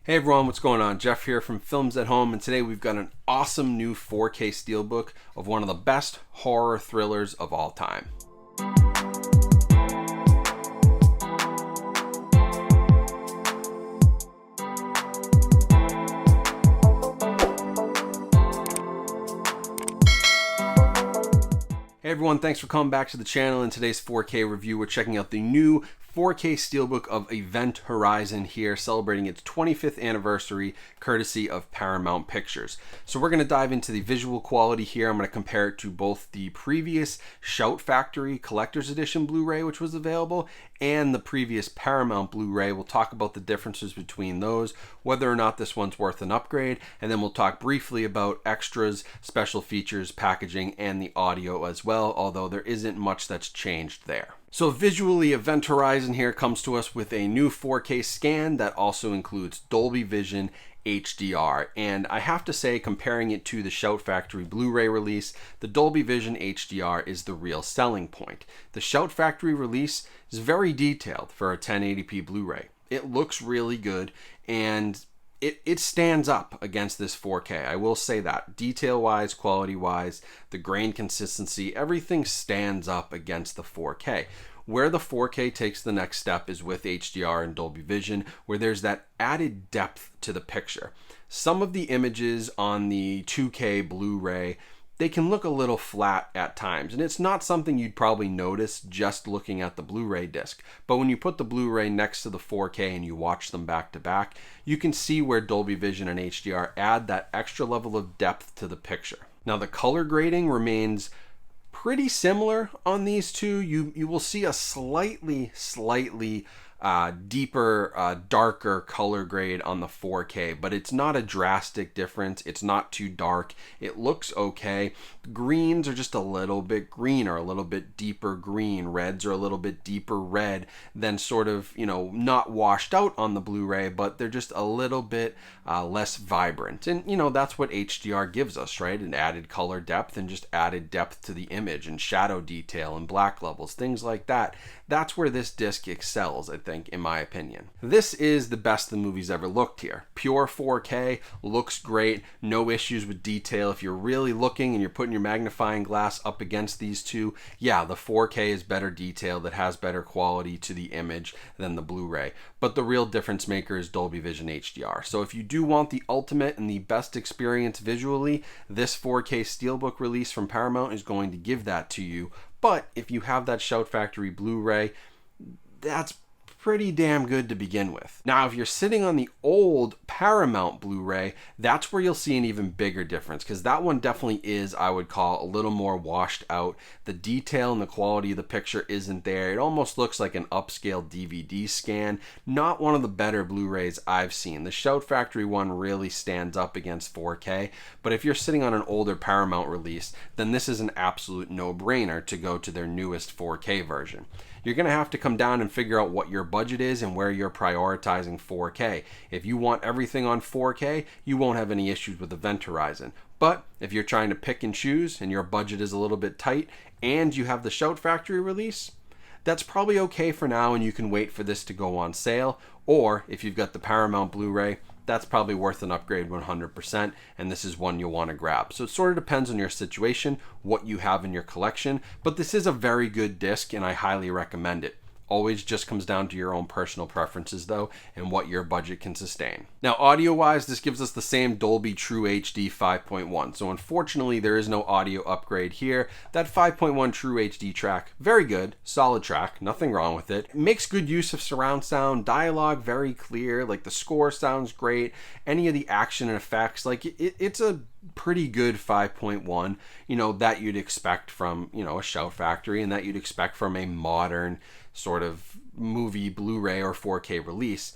Hey everyone, what's going on? Jeff here from Films at Home, and today we've got an awesome new 4K Steelbook of one of the best horror thrillers of all time. Hey everyone, thanks for coming back to the channel. In today's 4K review, we're checking out the new 4K Steelbook of Event Horizon here, celebrating its 25th anniversary, courtesy of Paramount Pictures. So we're going to dive into the visual quality here. I'm going to compare it to both the previous Shout Factory Collector's Edition Blu-ray, which was available, and the previous Paramount Blu-ray. We'll talk about the differences between those, whether or not this one's worth an upgrade, and then we'll talk briefly about extras, special features, packaging, and the audio as well, although there isn't much that's changed there. So visually, Event Horizon here comes to us with a new 4K scan that also includes Dolby Vision HDR, and I have to say, comparing it to the Shout Factory Blu-ray release, the Dolby Vision HDR is the real selling point. The Shout Factory release is very detailed for a 1080p Blu-ray. It looks really good, and it stands up against this 4K. I will say that. Detail-wise, quality-wise, the grain consistency, everything stands up against the 4K. Where the 4K takes the next step is with HDR and Dolby Vision, where there's that added depth to the picture. Some of the images on the 2K Blu-ray, they can look a little flat at times, and it's not something you'd probably notice just looking at the Blu-ray disc. But when you put the Blu-ray next to the 4K and you watch them back to back, you can see where Dolby Vision and HDR add that extra level of depth to the picture. Now, the color grading remains pretty similar on these two. You will see a slightly deeper, darker color grade on the 4K, but it's not a drastic difference. It's not too dark. It looks okay. Greens are just a little bit greener, a little bit deeper green. Reds are a little bit deeper red than sort of, not washed out on the Blu-ray, but they're just a little bit less vibrant. And, that's what HDR gives us, right? An added color depth and just added depth to the image and shadow detail and black levels, things like that. That's where this disc excels, I think, in my opinion. This is the best the movie's ever looked here. Pure 4K, looks great, no issues with detail. If you're really looking and you're putting your magnifying glass up against these two, yeah, the 4K is better detailed, it has better quality to the image than the Blu-ray. But the real difference maker is Dolby Vision HDR. So if you do want the ultimate and the best experience visually, this 4K Steelbook release from Paramount is going to give that to you. But if you have that Shout Factory Blu-ray, that's pretty damn good to begin with. Now, if you're sitting on the old Paramount Blu-ray, that's where you'll see an even bigger difference, because that one definitely is, I would call, a little more washed out. The detail and the quality of the picture isn't there. It almost looks like an upscale DVD scan. Not one of the better Blu-rays I've seen. The Shout Factory one really stands up against 4K, but if you're sitting on an older Paramount release, then this is an absolute no-brainer to go to their newest 4K version. You're going to have to come down and figure out what your budget is and where you're prioritizing 4K. If you want everything on 4K, you won't have any issues with Event Horizon. But if you're trying to pick and choose and your budget is a little bit tight and you have the Shout Factory release, that's probably okay for now and you can wait for this to go on sale. Or if you've got the Paramount Blu-ray, that's probably worth an upgrade 100%, and this is one you'll want to grab. So it sort of depends on your situation, what you have in your collection, but this is a very good disc and I highly recommend it. Always just comes down to your own personal preferences though, and what your budget can sustain. Now, audio-wise, this gives us the same Dolby True HD 5.1. So unfortunately, there is no audio upgrade here. That 5.1 True HD track, very good, solid track, nothing wrong with it. Makes good use of surround sound, dialogue very clear, like the score sounds great, any of the action and effects, like it's a pretty good 5.1, that you'd expect from, a Shout Factory and that you'd expect from a modern sort of movie Blu-ray or 4K release.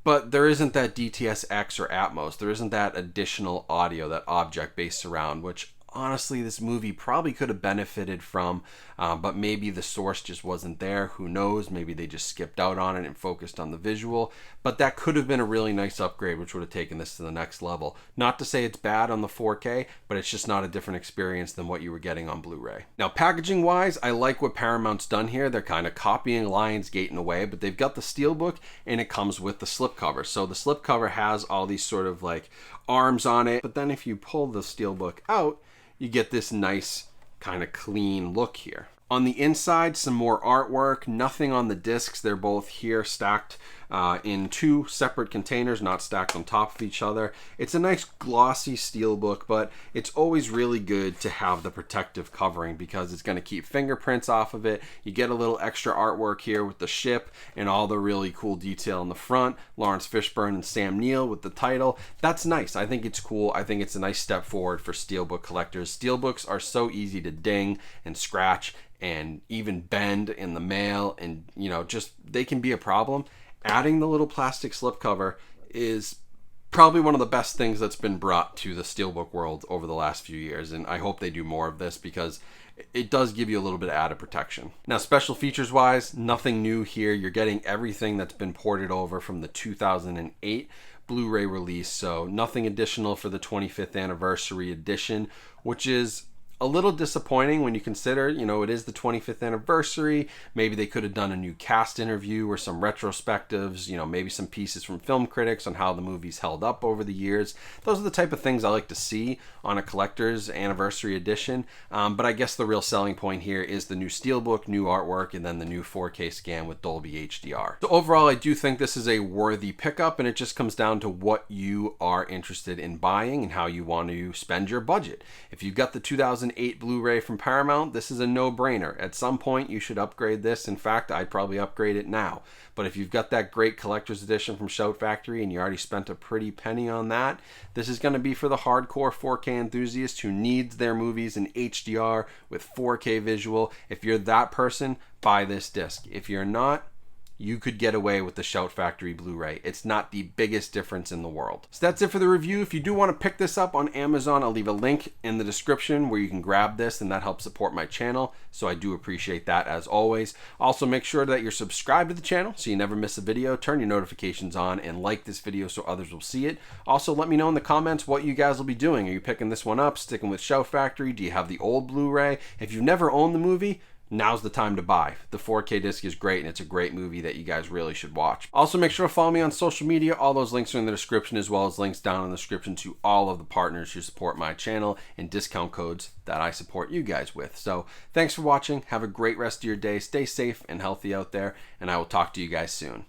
But there isn't that DTS-X or Atmos. There isn't that additional audio, that object-based surround, which honestly this movie probably could have benefited from, but maybe the source just wasn't there. Who knows? Maybe they just skipped out on it and focused on the visual. But that could have been a really nice upgrade, which would have taken this to the next level. Not to say it's bad on the 4K, but it's just not a different experience than what you were getting on Blu-ray. Now, packaging wise, I like what Paramount's done here. They're kind of copying Lionsgate in a way, but they've got the Steelbook and it comes with the slipcover. So the slipcover has all these sort of like arms on it, but then if you pull the Steelbook out, you get this nice kind of clean look here. On the inside, some more artwork, nothing on the discs. They're both here stacked in two separate containers, not stacked on top of each other. It's a nice glossy Steelbook, but it's always really good to have the protective covering because it's going to keep fingerprints off of it. You get a little extra artwork here with the ship and all the really cool detail in the front. Lawrence Fishburne and Sam Neill with the title. That's nice. I think it's cool. I think it's a nice step forward for Steelbook collectors. Steelbooks are so easy to ding and scratch and even bend in the mail, and just they can be a problem. Adding the little plastic slipcover is probably one of the best things that's been brought to the Steelbook world over the last few years, and I hope they do more of this because it does give you a little bit of added protection. Now, special features wise, nothing new here. You're getting everything that's been ported over from the 2008 Blu-ray release, so nothing additional for the 25th anniversary edition, which is a little disappointing when you consider, it is the 25th anniversary. Maybe they could have done a new cast interview or some retrospectives, maybe some pieces from film critics on how the movie's held up over the years. Those are the type of things I like to see on a collector's anniversary edition. But I guess the real selling point here is the new Steelbook, new artwork, and then the new 4K scan with Dolby HDR. So overall, I do think this is a worthy pickup, and it just comes down to what you are interested in buying and how you want to spend your budget. If you've got the 2008 Blu-ray from Paramount, this is a no-brainer. At some point, you should upgrade this. In fact, I'd probably upgrade it now. But if you've got that great collector's edition from Shout Factory and you already spent a pretty penny on that, this is going to be for the hardcore 4K enthusiast who needs their movies in HDR with 4K visual. If you're that person, buy this disc. If you're not, you could get away with the Shout Factory Blu-ray. It's not the biggest difference in the world. So that's it for the review. If you do want to pick this up on Amazon, I'll leave a link in the description where you can grab this, and that helps support my channel. So I do appreciate that as always. Also, make sure that you're subscribed to the channel so you never miss a video. Turn your notifications on and like this video so others will see it. Also, let me know in the comments what you guys will be doing. Are you picking this one up, sticking with Shout Factory? Do you have the old Blu-ray? If you've never owned the movie, now's the time to buy. The 4K disc is great, and it's a great movie that you guys really should watch. Also, make sure to follow me on social media. All those links are in the description, as well as links down in the description to all of the partners who support my channel and discount codes that I support you guys with. So thanks for watching. Have a great rest of your day. Stay safe and healthy out there, and I will talk to you guys soon.